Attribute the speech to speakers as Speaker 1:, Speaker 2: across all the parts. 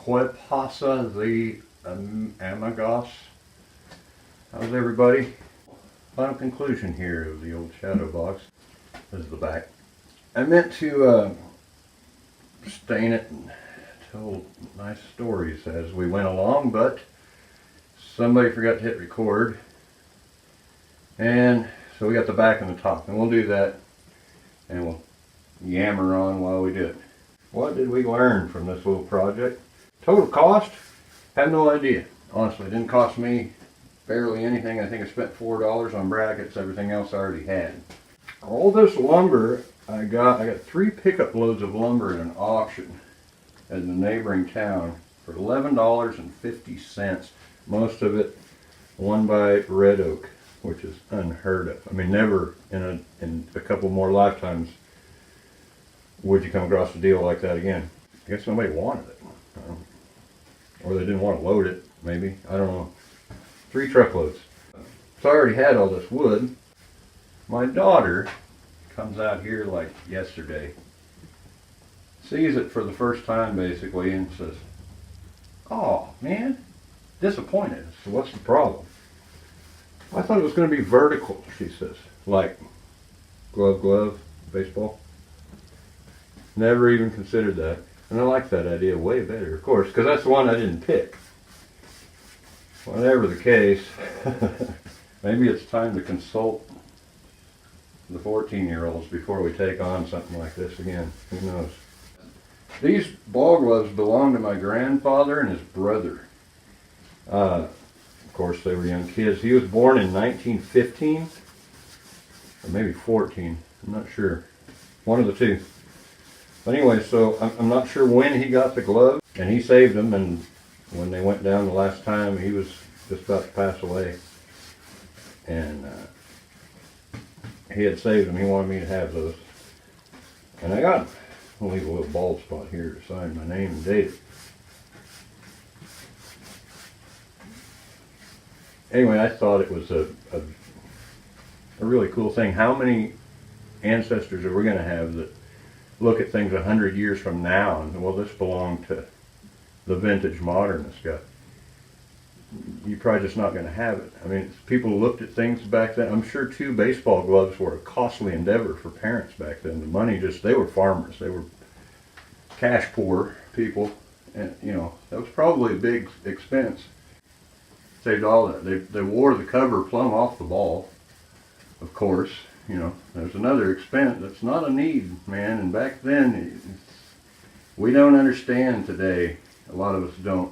Speaker 1: pasa the amigos? How's everybody? Final conclusion here of the old Shadowbox. This is the back. I meant to stain it and tell nice stories as we went along, but somebody forgot to hit record, and so we got the back and the top, and we'll do that, and we'll yammer on while we do it. What did we learn from this little project? Total cost? Have no idea. Honestly, it didn't cost me barely anything. I think I spent $4 on brackets. Everything else I already had. All this lumber I got 3 pickup loads of lumber in an auction in the neighboring town for $11.50. Most of it won by Red Oak, which is unheard of. I mean, never in a couple more lifetimes would you come across a deal like that again. I guess somebody wanted it. Or they didn't want to load it, maybe. I don't know. 3 truckloads. So I already had all this wood. My daughter comes out here like yesterday, sees it for the first time basically, and says, "Oh man, disappointed." So what's the problem? "I thought it was going to be vertical," she says. Like glove, baseball. Never even considered that. And I like that idea way better, of course, because that's the one I didn't pick. Whatever the case, maybe it's time to consult the 14-year-olds before we take on something like this again. Who knows? These ball gloves belong to my grandfather and his brother. Of course, they were young kids. He was born in 1915, or maybe 14. I'm not sure. One of the two. But anyway, so I'm not sure when he got the gloves, and he saved them, and when they went down the last time, he was just about to pass away. And he had saved them. He wanted me to have those. And I got them. I'll leave a little bald spot here to sign my name and date it. Anyway, I thought it was a really cool thing. How many ancestors are we going to have that look at things 100 years from now and, well, this belonged to the vintage modernist guy? You're probably just not going to have it. I mean, people looked at things back then. I'm sure, too, baseball gloves were a costly endeavor for parents back then. The money they were farmers. They were cash poor people. And, you know, that was probably a big expense. Saved all that. They wore the cover plumb off the ball, of course. You know, there's another expense. That's not a need, man. And back then, we don't understand today. A lot of us don't.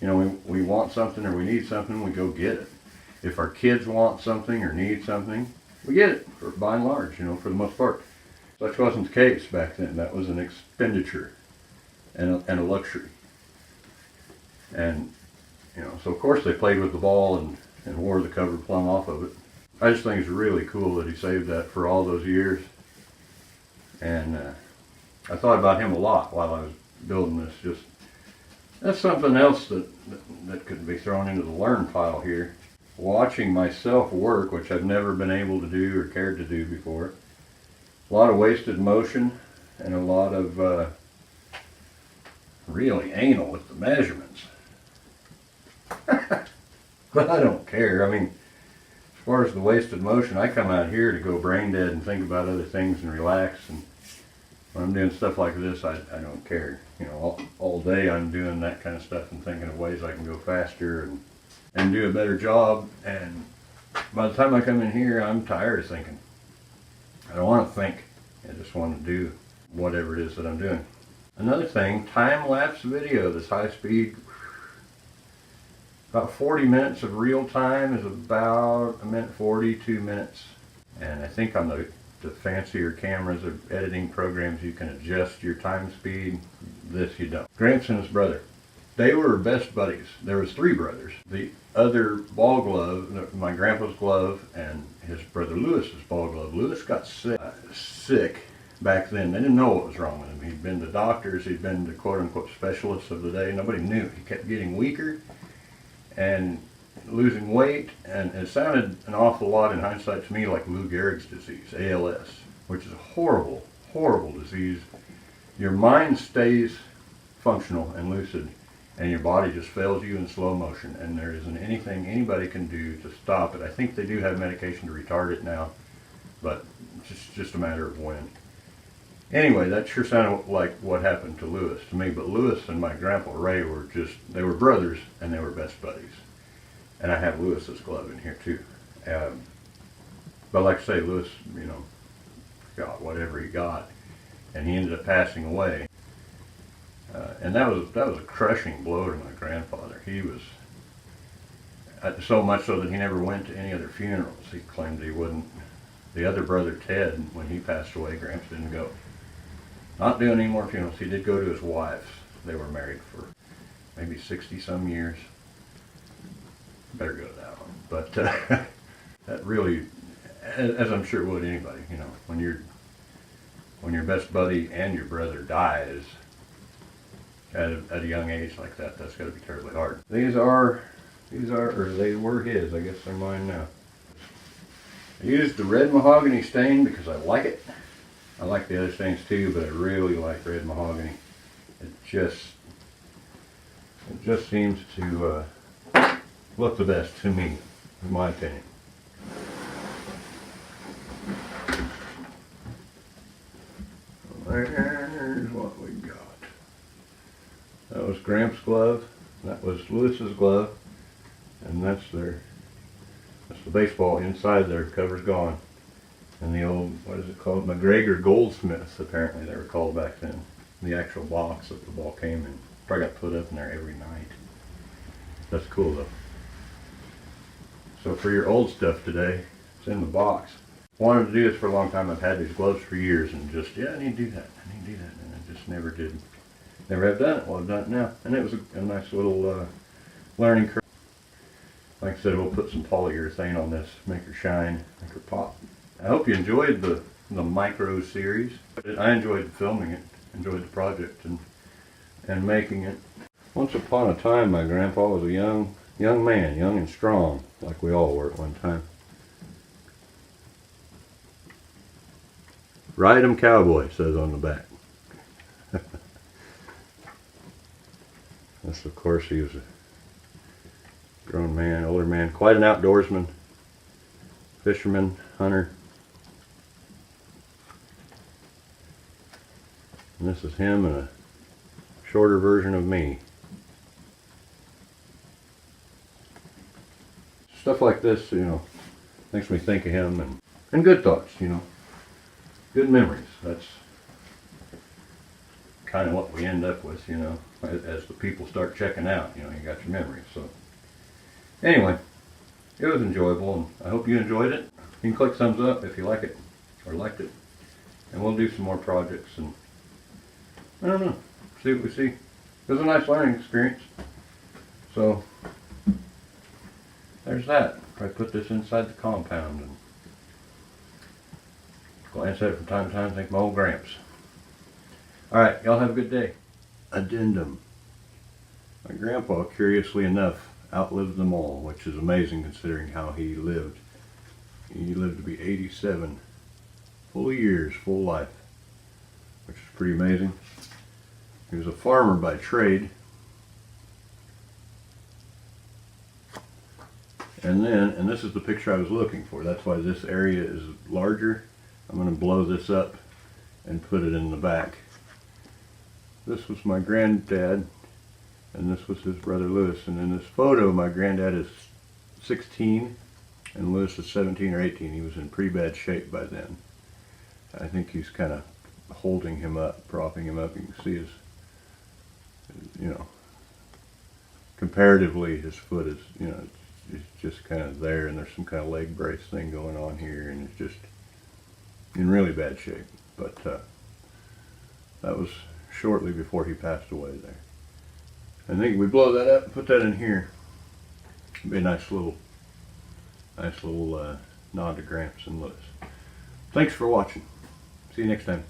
Speaker 1: You know, we want something or we need something, we go get it. If our kids want something or need something, we get it, by and large, you know, for the most part. Such wasn't the case back then. That was an expenditure and a luxury. And, you know, so of course they played with the ball and wore the cover plumb off of it. I just think it's really cool that he saved that for all those years. And I thought about him a lot while I was building this. Just that's something else that could be thrown into the learn pile here. Watching myself work, which I've never been able to do or cared to do before. A lot of wasted motion and a lot of really anal with the measurements. But I don't care. I mean, as far as the wasted motion, I come out here to go brain dead and think about other things and relax. And when I'm doing stuff like this, I don't care. You know, all day I'm doing that kind of stuff and thinking of ways I can go faster and do a better job. And by the time I come in here, I'm tired of thinking. I don't want to think. I just want to do whatever it is that I'm doing. Another thing, time-lapse video, this high speed. About 40 minutes of real time is about 1:40, 2 minutes. And I think on the fancier cameras or editing programs, you can adjust your time speed. This you don't. Gramps and his brother, they were best buddies. There was 3 brothers. The other ball glove, my grandpa's glove, and his brother Lewis's ball glove. Lewis got sick back then. They didn't know what was wrong with him. He'd been to doctors. He'd been to quote-unquote specialists of the day. Nobody knew. He kept getting weaker and losing weight, and it sounded an awful lot in hindsight to me like Lou Gehrig's disease, ALS, which is a horrible, horrible disease. Your mind stays functional and lucid, and your body just fails you in slow motion, and there isn't anything anybody can do to stop it. I think they do have medication to retard it now, but it's just a matter of when. Anyway, that sure sounded like what happened to Lewis to me, but Lewis and my grandpa Ray were they were brothers, and they were best buddies. And I have Lewis's glove in here too. But like I say, Lewis, you know, got whatever he got, and he ended up passing away. And that was a crushing blow to my grandfather. He was so much so that he never went to any other funerals. He claimed he wouldn't. The other brother Ted, when he passed away, Gramps didn't go. Not doing any more funerals. He did go to his wife's. They were married for maybe 60 some years. Better go to that one. But that really, as I'm sure it would anybody, you know, when your best buddy and your brother dies at a young age like that, that's got to be terribly hard. These are, or they were his. I guess they're mine now. I used the red mahogany stain because I like it. I like the other stains too, but I really like red mahogany. It just seems to look the best to me, in my opinion. There's what we got. That was Gramps' glove. That was Lewis's glove, and that's the baseball. Inside their cover's gone. And the old, what is it called? McGregor Goldsmiths, apparently they were called back then. The actual box that the ball came in. Probably got put up in there every night. That's cool though. So for your old stuff today, it's in the box. Wanted to do this for a long time. I've had these gloves for years and just, yeah, I need to do that. I need to do that. And I just never did. Never have done it. Well, I've done it now. And it was a nice little learning curve. Like I said, we'll put some polyurethane on this, make her shine, make her pop. I hope you enjoyed the micro series. I enjoyed filming it, enjoyed the project and making it. Once upon a time, my grandpa was a young man, young and strong, like we all were at one time. Ride 'em cowboy, says on the back. This, of course, he was a grown man, older man, quite an outdoorsman, fisherman, hunter. And this is him in a shorter version of me. Stuff like this, you know, makes me think of him and good thoughts, you know, good memories. That's kind of what we end up with, you know, as the people start checking out, you know, you got your memories. So anyway, it was enjoyable, and I hope you enjoyed it. You can click thumbs up if you like it or liked it, and we'll do some more projects, and I don't know, see what we see. It was a nice learning experience. So there's that. I put this inside the compound and glance at it from time to time, think of my old Gramps. Alright, y'all have a good day. Addendum. My grandpa, curiously enough, outlived them all, which is amazing considering how he lived. He lived to be 87 full years, full life, which is pretty amazing. He was a farmer by trade. And this is the picture I was looking for. That's why this area is larger. I'm going to blow this up and put it in the back. This was my granddad, and this was his brother Lewis. And in this photo, my granddad is 16, and Lewis is 17 or 18. He was in pretty bad shape by then. I think he's kind of holding him up, propping him up. You can see his, you know, comparatively his foot is, you know, it's just kind of there, and there's some kind of leg brace thing going on here, and it's just in really bad shape. But that was shortly before he passed away there. I think we blow that up and put that in here. It'd be a nice little nod to Gramps and Lewis. Thanks for watching. See you next time.